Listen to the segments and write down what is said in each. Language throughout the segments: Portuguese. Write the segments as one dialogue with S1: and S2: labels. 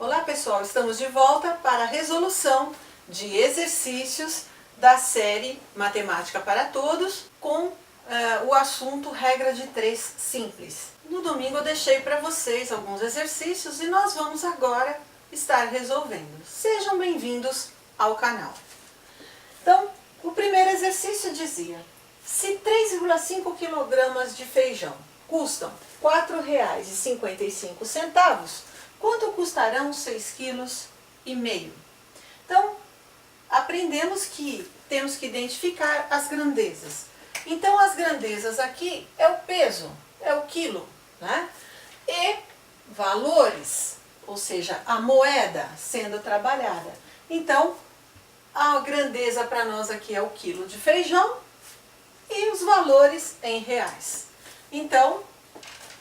S1: Olá pessoal, estamos de volta para a resolução de exercícios da série Matemática para Todos com o assunto regra de 3 simples. No domingo eu deixei para vocês alguns exercícios e nós vamos agora estar resolvendo. Sejam bem-vindos ao canal. Então, o primeiro exercício dizia: se 3,5 kg de feijão custam R$ 4,55, quanto custarão 6,5 kg? Então, aprendemos que temos que identificar as grandezas. Então, as grandezas aqui é o peso, é o quilo, né? E valores, ou seja, a moeda sendo trabalhada. Então, a grandeza para nós aqui é o quilo de feijão e os valores em reais. Então,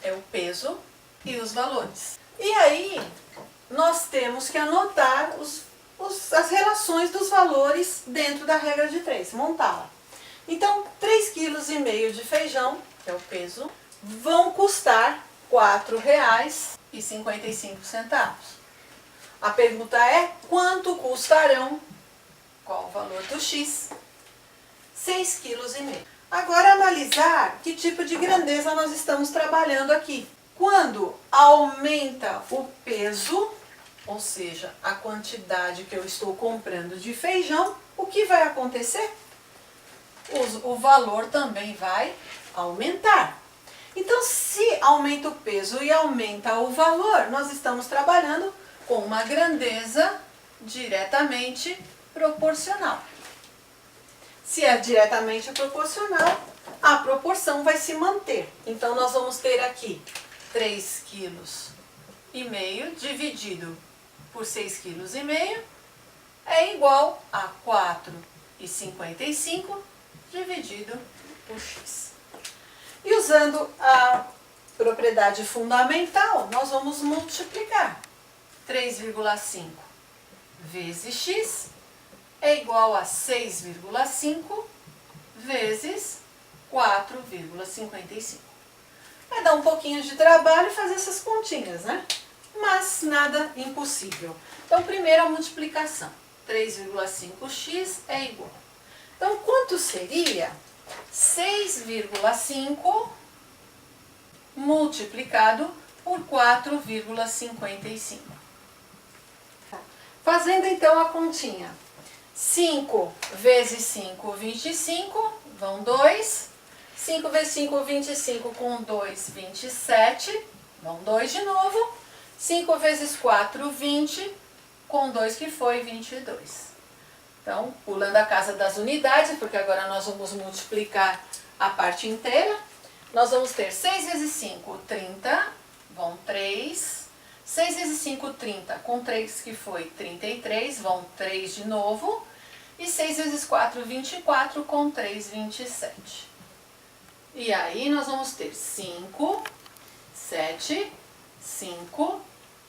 S1: é o peso e os valores. E aí, nós temos que anotar as relações dos valores dentro da regra de 3, montá-la. Então, 3,5 kg de feijão, que é o peso, vão custar R$ 4,55. A pergunta é: quanto custarão? Qual o valor do X? 6,5 kg. Agora, analisar que tipo de grandeza nós estamos trabalhando aqui. Quando aumenta o peso, ou seja, a quantidade que eu estou comprando de feijão, o que vai acontecer? O valor também vai aumentar. Então, se aumenta o peso e aumenta o valor, nós estamos trabalhando com uma grandeza diretamente proporcional. Se é diretamente proporcional, a proporção vai se manter. Então, nós vamos ter aqui 3,5 kg dividido por 6,5 kg é igual a 4,55 dividido por X. E usando a propriedade fundamental, nós vamos multiplicar. 3,5 vezes X é igual a 6,5 vezes 4,55. Vai dar um pouquinho de trabalho fazer essas continhas, né? Mas nada impossível. Então, primeiro a multiplicação. 3,5x é igual. Então, quanto seria 6,5 multiplicado por 4,55? Fazendo então a continha. 5 vezes 5, 25, vão 2. 5 vezes 5, 25, com 2, 27, vão 2 de novo. 5 vezes 4, 20, com 2 que foi 22. Então, pulando a casa das unidades, porque agora nós vamos multiplicar a parte inteira. Nós vamos ter 6 vezes 5, 30, vão 3. 6 vezes 5, 30, com 3 que foi 33, vão 3 de novo. E 6 vezes 4, 24, com 3, 27. E aí nós vamos ter 5, 7, 5,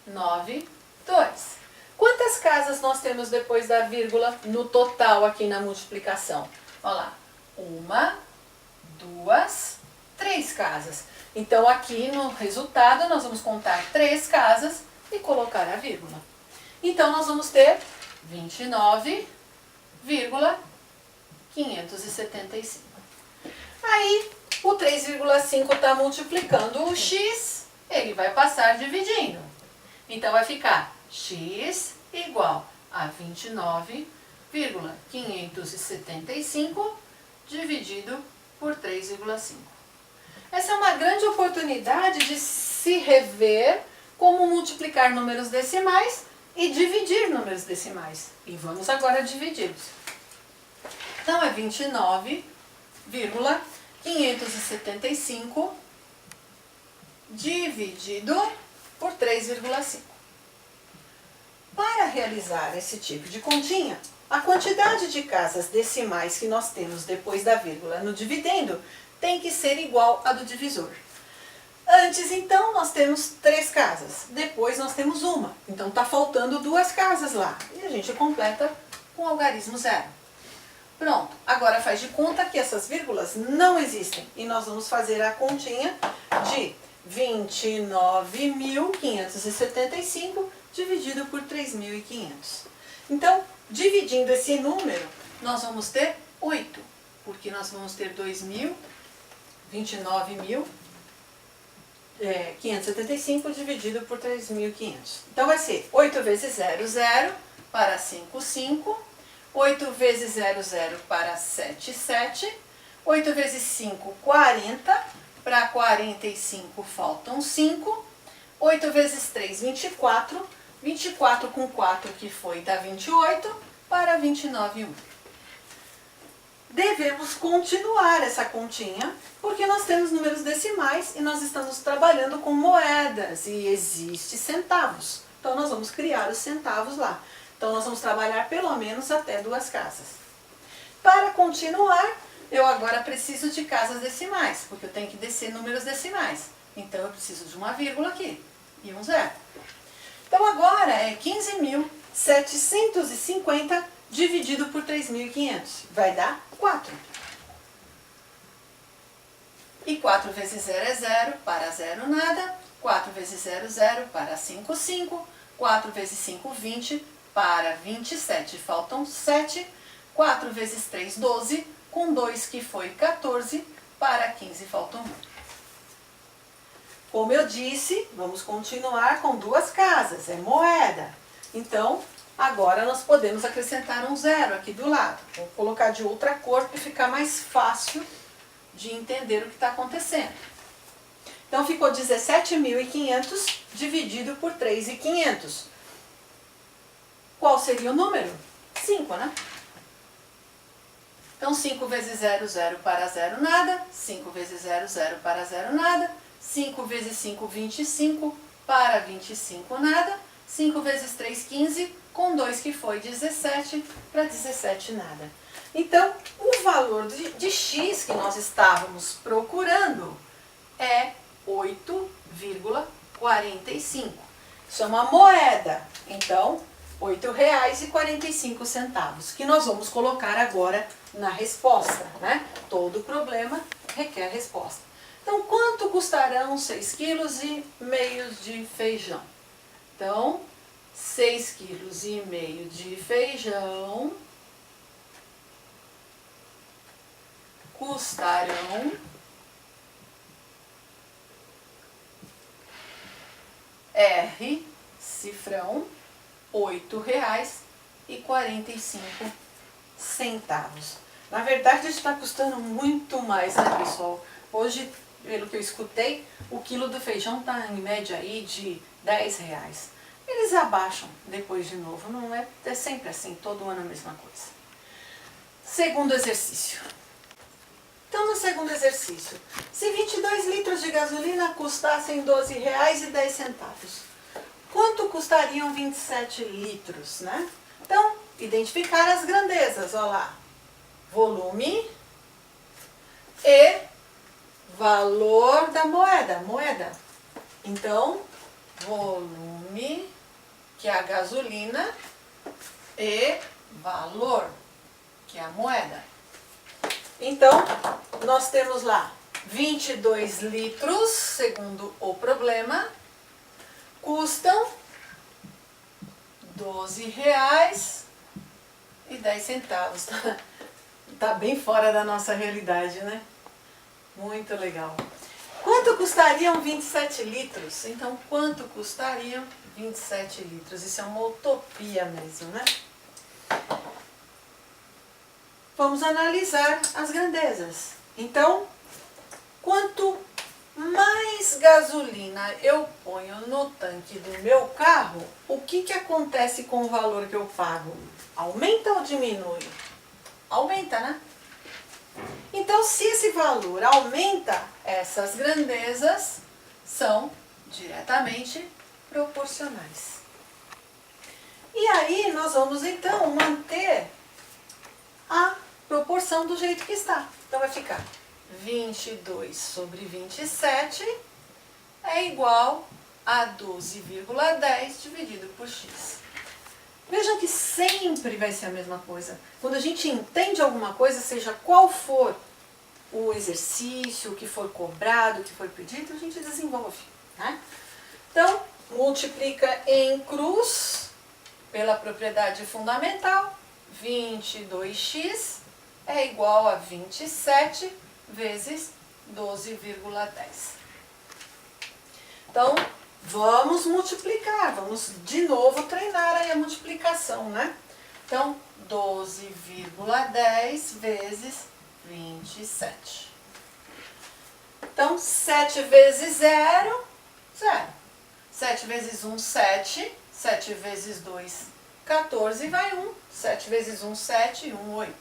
S1: 9, 2. Quantas casas nós temos depois da vírgula no total aqui na multiplicação? Olha lá, 1, 2, 3 casas. Então aqui no resultado nós vamos contar 3 casas e colocar a vírgula. Então nós vamos ter 29,575. Aí o 3,5 está multiplicando o X, ele vai passar dividindo. Então, vai ficar X igual a 29,575 dividido por 3,5. Essa é uma grande oportunidade de se rever como multiplicar números decimais e dividir números decimais. E vamos agora dividi-los. Então, é 29,575 dividido por 3,5. Para realizar esse tipo de continha, a quantidade de casas decimais que nós temos depois da vírgula no dividendo tem que ser igual à do divisor. Antes, então, nós temos 3 casas. Depois, nós temos uma. Então, está faltando 2 casas lá. E a gente completa com o algarismo zero. Pronto. Agora, faz de conta que essas vírgulas não existem. E nós vamos fazer a continha de 29.575 dividido por 3.500. Então, dividindo esse número, nós vamos ter 8, porque nós vamos ter 29.575 dividido por 3.500. Então, vai ser 8 vezes 0, 0, para 5, 5. 8 vezes 0, 0, para 7, 7. 8 vezes 5, 40. Para 45 faltam 5. 8 vezes 3, 24. 24 com 4, que foi, dá 28. Para 29, 1. Devemos continuar essa continha, porque nós temos números decimais e nós estamos trabalhando com moedas e existe centavos. Então, nós vamos criar os centavos lá. Então, nós vamos trabalhar pelo menos até 2 casas. Para continuar, eu agora preciso de casas decimais, porque eu tenho que descer números decimais. Então, eu preciso de uma vírgula aqui e um zero. Então, agora é 15.750 dividido por 3.500. Vai dar 4. E 4 vezes 0 é 0, para 0 nada. 4 vezes 0, 0, para 5, 5. 4 vezes 5, 20, para 27, faltam 7. 4 vezes 3, 12, com 2 que foi 14, para 15 faltam 1. Como eu disse, vamos continuar com 2 casas, é moeda. Então, agora nós podemos acrescentar um 0 aqui do lado. Vou colocar de outra cor para ficar mais fácil de entender o que está acontecendo. Então, ficou 17.500 dividido por 3.500. Qual seria o número? 5, né? Então, 5 vezes 0, 0, para 0, nada. 5 vezes 0, 0, para 0, nada. 5 vezes 5, 25, para 25, nada. 5 vezes 3, 15, com 2 que foi 17, para 17, nada. Então, o valor de x que nós estávamos procurando é 8,45. Isso é uma moeda. Então, R$ 8,45, que nós vamos colocar agora na resposta, né? Todo problema requer resposta. Então, quanto custarão 6,5 kg de feijão? Então, 6,5 kg de feijão custarão R, cifrão, R$ 8,45. Na verdade, isso está custando muito mais, né, pessoal? Hoje, pelo que eu escutei, o quilo do feijão está em média aí de R$10. Eles abaixam depois de novo, não é? É sempre assim, todo ano a mesma coisa. Segundo exercício. Então, no segundo exercício, se 22 litros de gasolina custassem R$ 12,10, quanto custariam 27 litros, né? Então, identificar as grandezas, olha lá. Volume e valor da moeda. Então, volume, que é a gasolina, e valor, que é a moeda. Então, nós temos lá 22 litros, segundo o problema, custam R$ 12,10. Tá bem fora da nossa realidade, né? Muito legal. Quanto custariam 27 litros? Então, quanto custariam 27 litros? Isso é uma utopia mesmo, né? Vamos analisar as grandezas. Então, quanto mais gasolina eu ponho no tanque do meu carro, o que acontece com o valor que eu pago? Aumenta ou diminui? Aumenta, né? Então, se esse valor aumenta, essas grandezas são diretamente proporcionais. E aí, nós vamos então manter a proporção do jeito que está. Então, vai ficar 22 sobre 27 é igual a 12,10 dividido por x. Vejam que sempre vai ser a mesma coisa. Quando a gente entende alguma coisa, seja qual for o exercício, o que for cobrado, o que for pedido, a gente desenvolve, né? Então, multiplica em cruz pela propriedade fundamental. 22x é igual a 27 vezes 12,10. Então, vamos multiplicar, vamos de novo treinar aí a multiplicação, né? Então, 12,10 vezes 27. Então, 7 vezes 0, 0. 7 vezes 1, 7. 7 vezes 2, 14 e vai 1. 7 vezes 1, 7 e 1, 8.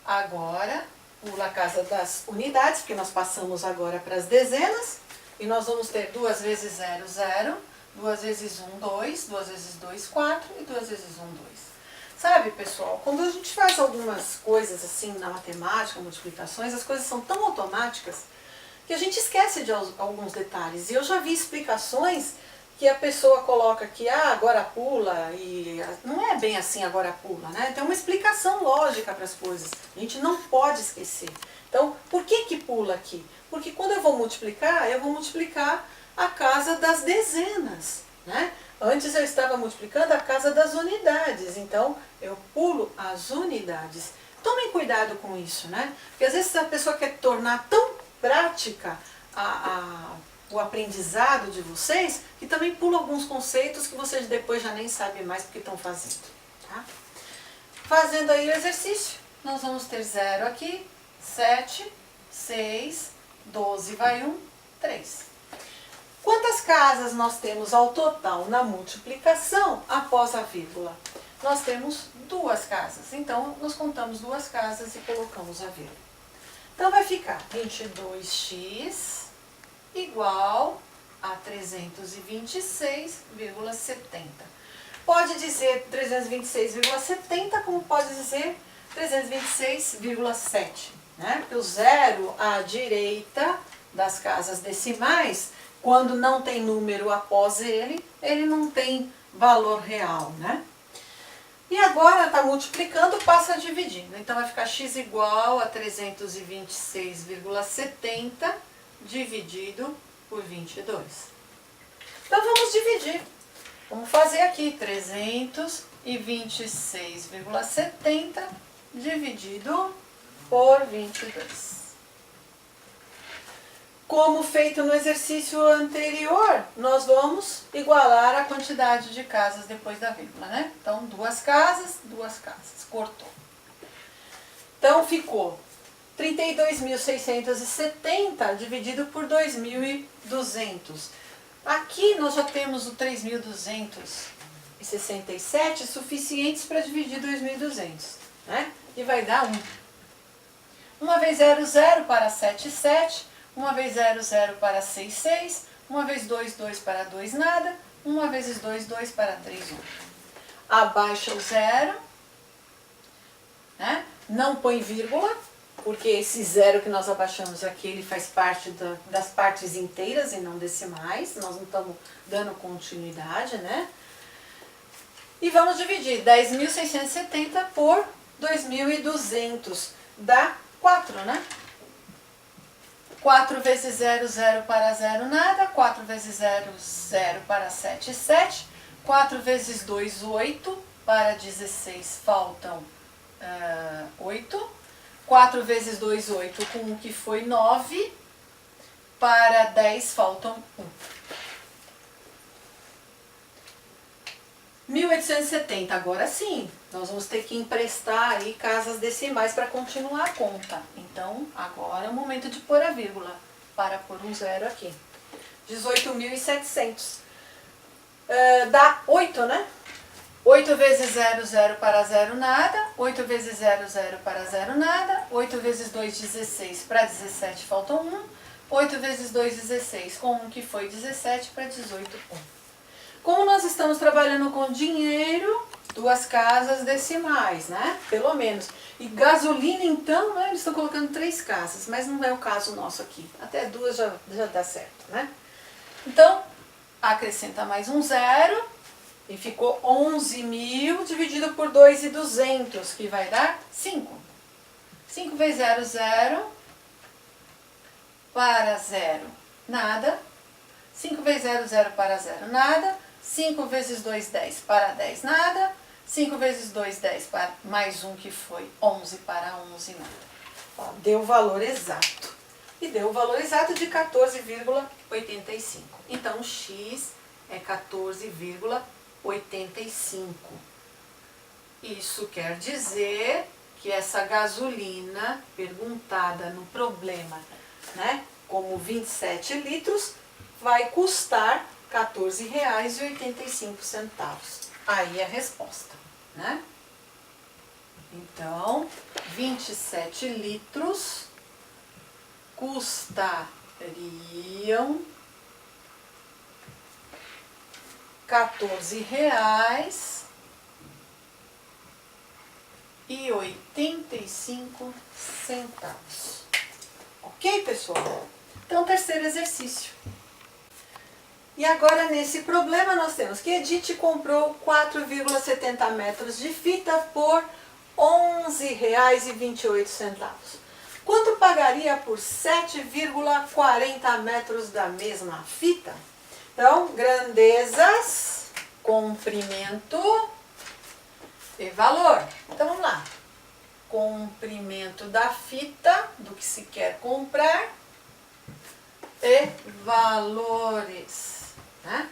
S1: Agora, pula a casa das unidades, porque nós passamos agora para as dezenas. E nós vamos ter 2 vezes 0, 0. 2 vezes 1, 2. 2 vezes 2, 4. E 2 vezes 1, 2. Sabe, pessoal, quando a gente faz algumas coisas assim na matemática, multiplicações, as coisas são tão automáticas que a gente esquece de alguns detalhes. E eu já vi explicações que a pessoa coloca aqui, agora pula, e não é bem assim agora pula, né? Tem uma explicação lógica para as coisas. A gente não pode esquecer. Então, por que que pula aqui? Porque quando eu vou multiplicar a casa das dezenas, né? Antes eu estava multiplicando a casa das unidades, então eu pulo as unidades. Tomem cuidado com isso, né? Porque às vezes a pessoa quer tornar tão prática o aprendizado de vocês, que também pula alguns conceitos que vocês depois já nem sabem mais porque estão fazendo. Tá? Fazendo aí o exercício, nós vamos ter 0 aqui, 7, 6, 12 vai 1, 3. Quantas casas nós temos ao total na multiplicação após a vírgula? Nós temos 2 casas, então nós contamos 2 casas e colocamos a vírgula. Então vai ficar 22x igual a 326,70. Pode dizer 326,70, como pode dizer 326,7, né? Porque o zero à direita das casas decimais, quando não tem número após ele não tem valor real, né? E agora está multiplicando, passa dividindo. Então vai ficar x igual a 326,70 dividido por 22. Então vamos dividir. Vamos fazer aqui 326,70 dividido por 22. Como feito no exercício anterior, nós vamos igualar a quantidade de casas depois da vírgula, né? Então, 2 casas, cortou. Então, ficou 32.670 dividido por 2.200. Aqui nós já temos o 3.267 suficientes para dividir 2.200, né? E vai dar 1. 1 vezes 0, 0 para 7, 7. 1 vezes 0, 0 para 6, 6. 1 vezes 2, 2 para 2, nada. 1 vezes 2, 2 para 3, 1. Abaixa o 0, né? Não põe vírgula, porque esse 0 que nós abaixamos aqui, ele faz parte das partes inteiras e não decimais. Nós não estamos dando continuidade, né? E vamos dividir 10.670 por 2.200. Dá 4, né? 4 vezes 0, 0 para 0, nada. 4 vezes 0, 0 para 7, 7. 4 vezes 2, 8. Para 16 faltam 8. 4 vezes 2, 8. Com 1 que foi 9. Para 10 faltam 1. 1870, agora sim, nós vamos ter que emprestar aí casas decimais para continuar a conta. Então, agora é o momento de pôr a vírgula, para pôr um 0 aqui. 18.700. Dá 8, né? 8 vezes 0, 0 para 0, nada. 8 vezes 0, 0 para 0, nada. 8 vezes 2, 16. Para 17 faltam 1. 8 vezes 2, 16. Com 1 que foi 17, para 18, 1. Como nós estamos trabalhando com dinheiro, 2 casas decimais, né? Pelo menos. E gasolina, então, né? Eles estão colocando 3 casas, mas não é o caso nosso aqui. Até 2 já dá certo, né? Então, acrescenta mais um 0 e ficou 11.000 dividido por 2.200, que vai dar 5. 5 vezes 0, 0. Para 0, nada. 5 vezes 0, 0 para 0, nada. 5 vezes 2, 10 para 10, nada. 5 vezes 2, 10 para mais 1, que foi 11 para 11, nada. Ó, deu o valor exato. E deu o valor exato de 14,85. Então, x é 14,85. Isso quer dizer que essa gasolina perguntada no problema, né, como 27 litros, vai custar R$ 14,85. Aí é a resposta, né? Então, 27 litros custariam R$ 14,85. Ok, pessoal? Então, terceiro exercício. E agora, nesse problema, nós temos que Edith comprou 4,70 metros de fita por R$ 11,28. Quanto pagaria por 7,40 metros da mesma fita? Então, grandezas, comprimento e valor. Então, vamos lá. Comprimento da fita, do que se quer comprar, e valores, né?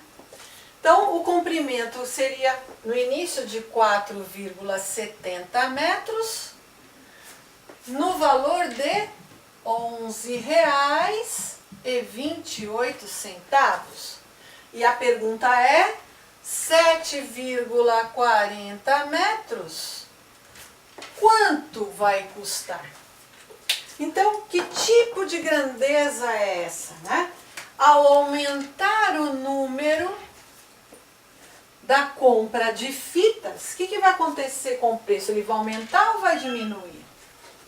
S1: Então, o comprimento seria no início de 4,70 metros, no valor de R$ 11,28. E a pergunta é: 7,40 metros, quanto vai custar? Então, que tipo de grandeza é essa, né? Ao aumentar o número da compra de fitas, o que vai acontecer com o preço? Ele vai aumentar ou vai diminuir?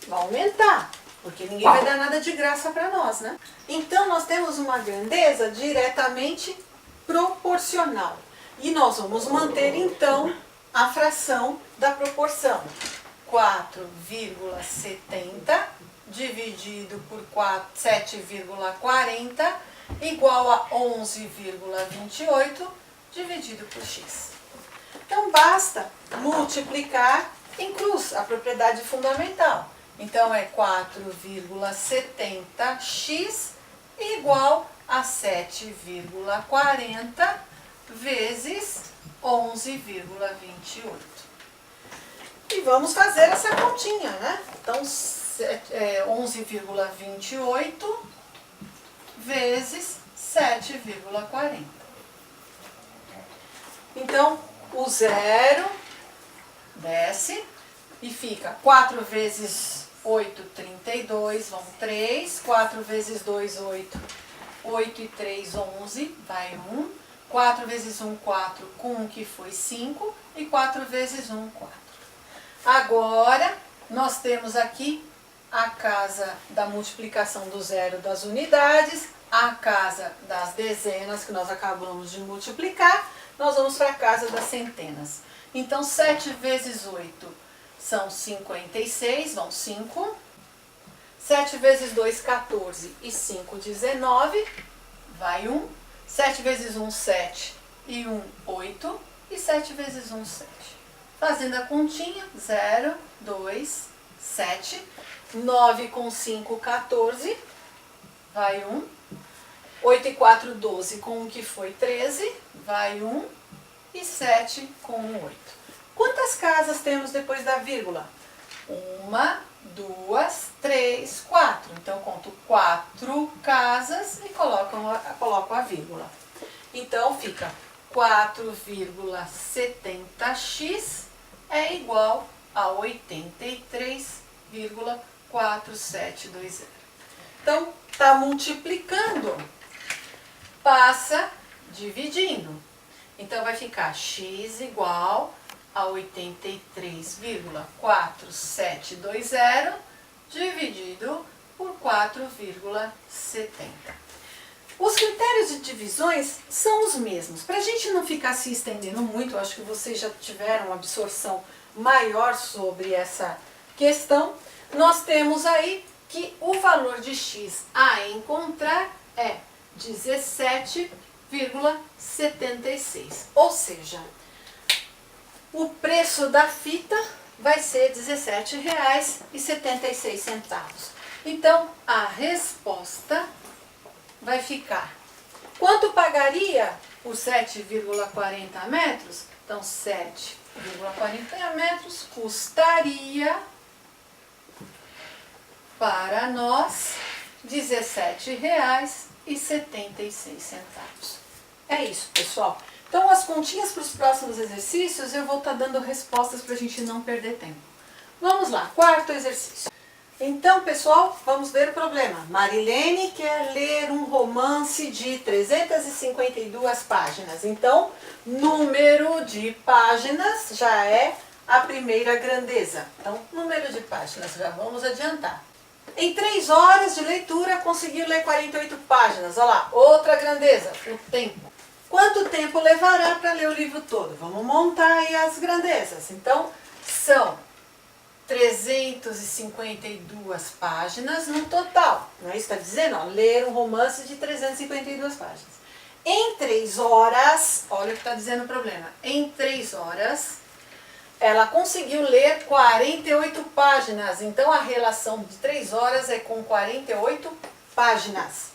S1: Vai aumentar, porque ninguém vai dar nada de graça para nós, né? Então, nós temos uma grandeza diretamente proporcional. E nós vamos manter, então, a fração da proporção. 4,70 dividido por 7,40 igual a 11,28 dividido por x. Então, basta multiplicar em cruz, a propriedade fundamental. Então, é 4,70x igual a 7,40 vezes 11,28. E vamos fazer essa continha, né? Então, 11,28 vezes 7,40. Então, o zero desce e fica 4 vezes 8, 32, vão 3. 4 vezes 2, 8. 8 e 3, 11, vai 1. 4 vezes 1, 4, com 1 que foi 5. E 4 vezes 1, 4. Agora, nós temos aqui a casa da multiplicação do zero das unidades, a casa das dezenas que nós acabamos de multiplicar, nós vamos para a casa das centenas. Então, 7 vezes 8 são 56, vão 5. 7 vezes 2, 14 e 5, 19, vai 1. 7 vezes 1, 7 e 1, 8. E 7 vezes 1, 7. Fazendo a continha, 0, 2, 7. 9 com 5, 14, vai 1. 8 e 4, 12, com 1 que foi 13, vai 1. E 7 com 1, 8. Quantas casas temos depois da vírgula? 1, 2, 3, 4. Então, eu conto 4 casas e coloco a vírgula. Então, fica 4,70x é igual a 83,4720. Então, está multiplicando, passa dividindo. Então, vai ficar x igual a 83,4720 dividido por 4,70. Os critérios de divisões são os mesmos. Para a gente não ficar se estendendo muito, eu acho que vocês já tiveram uma absorção maior sobre essa questão, nós temos aí que o valor de x a encontrar é 17 17,76. Ou seja, o preço da fita vai ser R$ 17,76. Então, a resposta vai ficar: quanto pagaria por 7,40 metros? Então, 7,40 metros custaria para nós R$ 17,76. É isso, pessoal. Então, as continhas para os próximos exercícios, eu vou estar dando respostas para a gente não perder tempo. Vamos lá, quarto exercício. Então, pessoal, vamos ver o problema. Marilene quer ler um romance de 352 páginas. Então, número de páginas já é a primeira grandeza. Então, número de páginas, já vamos adiantar. Em 3 horas de leitura, conseguiu ler 48 páginas. Olha lá, outra grandeza, o tempo. Quanto tempo levará para ler o livro todo? Vamos montar aí as grandezas. Então, são 352 páginas no total. Não é isso que está dizendo? Ó, ler um romance de 352 páginas. Em 3 horas, olha o que está dizendo o problema. Em 3 horas, ela conseguiu ler 48 páginas. Então, a relação de 3 horas é com 48 páginas.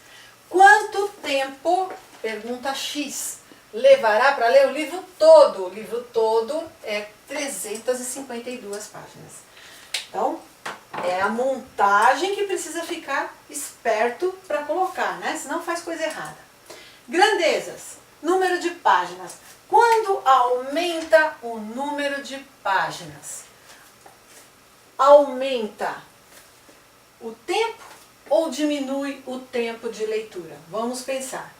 S1: Quanto tempo, pergunta X, levará para ler o livro todo? O livro todo é 352 páginas. Então, é a montagem que precisa ficar esperto para colocar, né? Senão faz coisa errada. Grandezas, número de páginas. Quando aumenta o número de páginas, aumenta o tempo ou diminui o tempo de leitura? Vamos pensar.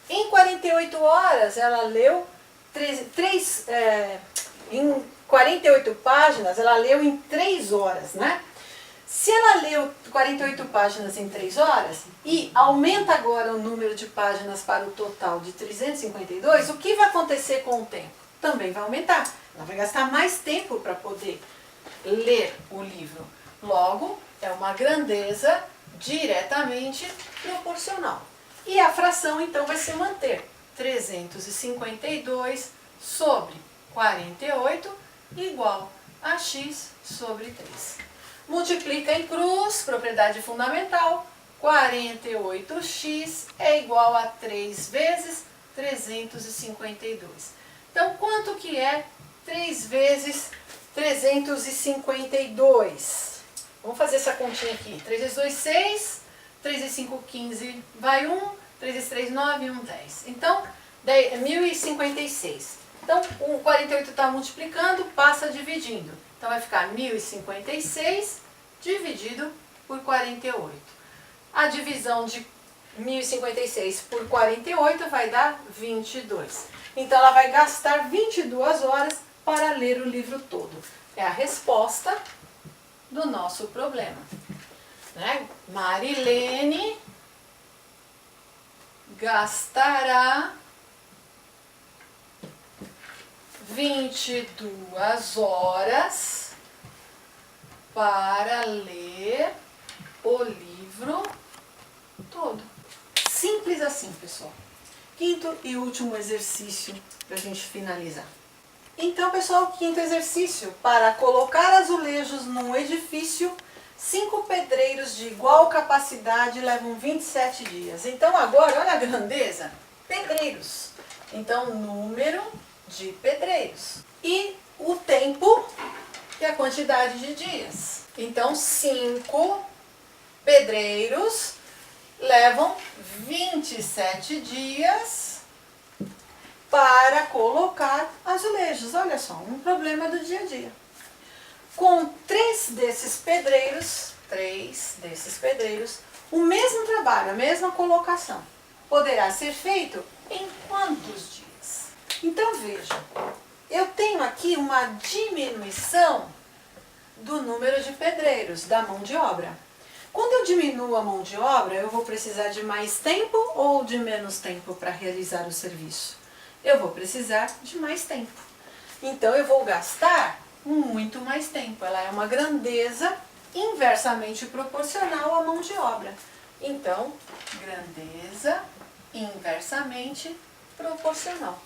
S1: Em 48 horas, ela leu em 48 páginas, ela leu em 3 horas, né? Se ela leu 48 páginas em 3 horas e aumenta agora o número de páginas para o total de 352, o que vai acontecer com o tempo? Também vai aumentar. Ela vai gastar mais tempo para poder ler o livro. Logo, é uma grandeza diretamente proporcional. E a fração, então, vai se manter. 352 sobre 48 igual a x sobre 3. Multiplica em cruz, propriedade fundamental, 48x é igual a 3 vezes 352. Então, quanto que é 3 vezes 352? Vamos fazer essa continha aqui. 3 vezes 2, 6. 3 vezes 5, 15. Vai 1. 3 vezes 3, 9. 1, 10. Então, 1056. Então, o 48 está multiplicando, passa dividindo. Então, vai ficar 1056 dividido por 48. A divisão de 1056 por 48 vai dar 22. Então, ela vai gastar 22 horas para ler o livro todo. É a resposta do nosso problema. Né? Marilene gastará 22 horas para ler o livro todo. Simples assim, pessoal. Quinto e último exercício para a gente finalizar. Então, pessoal, quinto exercício. Para colocar azulejos num edifício, 5 pedreiros de igual capacidade levam 27 dias. Então, agora, olha a grandeza. Pedreiros. Então, número de pedreiros. E o tempo, que é a quantidade de dias. Então, 5 pedreiros levam 27 dias para colocar azulejos. Olha só, um problema do dia a dia. Com 3 desses pedreiros, o mesmo trabalho, a mesma colocação, poderá ser feito em quantos dias? Então, veja, eu tenho aqui uma diminuição do número de pedreiros, da mão de obra. Quando eu diminuo a mão de obra, eu vou precisar de mais tempo ou de menos tempo para realizar o serviço? Eu vou precisar de mais tempo. Então, eu vou gastar muito mais tempo. Ela é uma grandeza inversamente proporcional à mão de obra. Então, grandeza inversamente proporcional.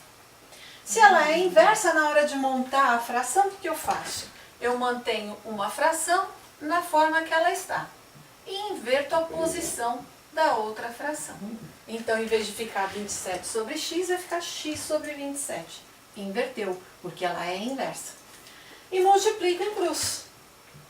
S1: Se ela é inversa, na hora de montar a fração, o que eu faço? Eu mantenho uma fração na forma que ela está e inverto a posição da outra fração. Então, em vez de ficar 27 sobre x, vai ficar x sobre 27. Inverteu, porque ela é inversa. E multiplico em cruz.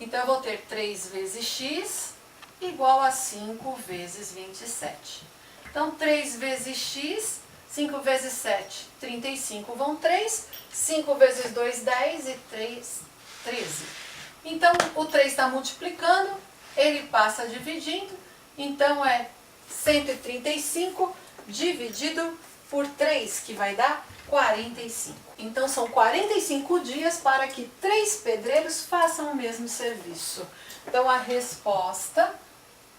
S1: Então, eu vou ter 3 vezes x igual a 5 vezes 27. Então, 3 vezes x, 5 vezes 7, 35 vão 3. 5 vezes 2, 10 e 3, 13. Então, o 3 está multiplicando, ele passa dividindo. Então, é 135 dividido por 3, que vai dar 45. Então, são 45 dias para que 3 pedreiros façam o mesmo serviço. Então, a resposta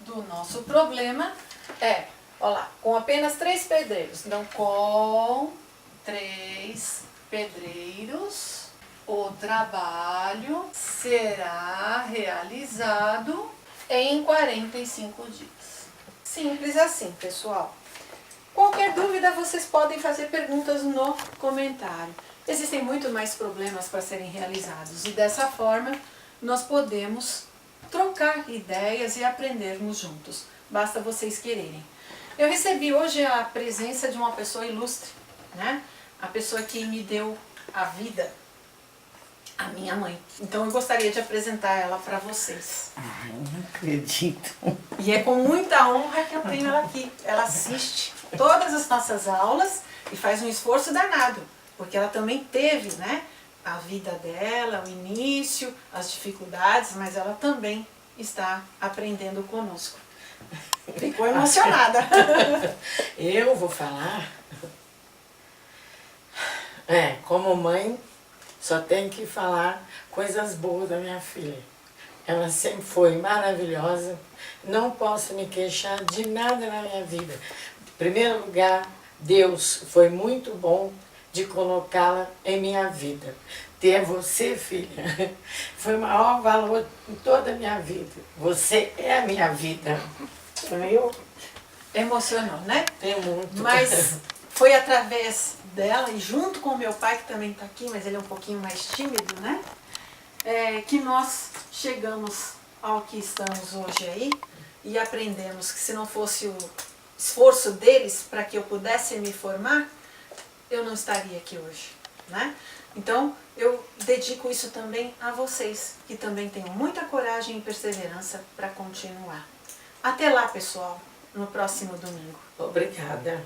S1: do nosso problema é, olha lá, com apenas 3 pedreiros. Então, com 3 pedreiros, o trabalho será realizado em 45 dias. Simples assim, pessoal. Qualquer dúvida, vocês podem fazer perguntas no comentário. Existem muito mais problemas para serem realizados e dessa forma nós podemos trocar ideias e aprendermos juntos. Basta vocês quererem. Eu recebi hoje a presença de uma pessoa ilustre, né? A pessoa que me deu a vida, a minha mãe. Então eu gostaria de apresentar ela para vocês.
S2: Ai, não acredito.
S1: E é com muita honra que eu tenho ela aqui. Ela assiste todas as nossas aulas e faz um esforço danado, porque ela também teve, né, a vida dela, o início, as dificuldades, mas ela também está aprendendo conosco. Ficou emocionada.
S2: Eu vou falar. Como mãe, só tenho que falar coisas boas da minha filha. Ela sempre foi maravilhosa. Não posso me queixar de nada na minha vida. Em primeiro lugar, Deus foi muito bom de colocá-la em minha vida. Ter você, filha, foi o maior valor em toda a minha vida. Você é a minha vida. Eu
S1: Emocionou, né?
S2: tenho muito.
S1: Mas foi através dela e junto com o meu pai, que também está aqui, mas ele é um pouquinho mais tímido, né? Que nós chegamos ao que estamos hoje aí e aprendemos que se não fosse o esforço deles para que eu pudesse me formar, eu não estaria aqui hoje, né? Então, eu dedico isso também a vocês, que também tenham muita coragem e perseverança para continuar. Até lá, pessoal, no próximo domingo.
S2: Obrigada.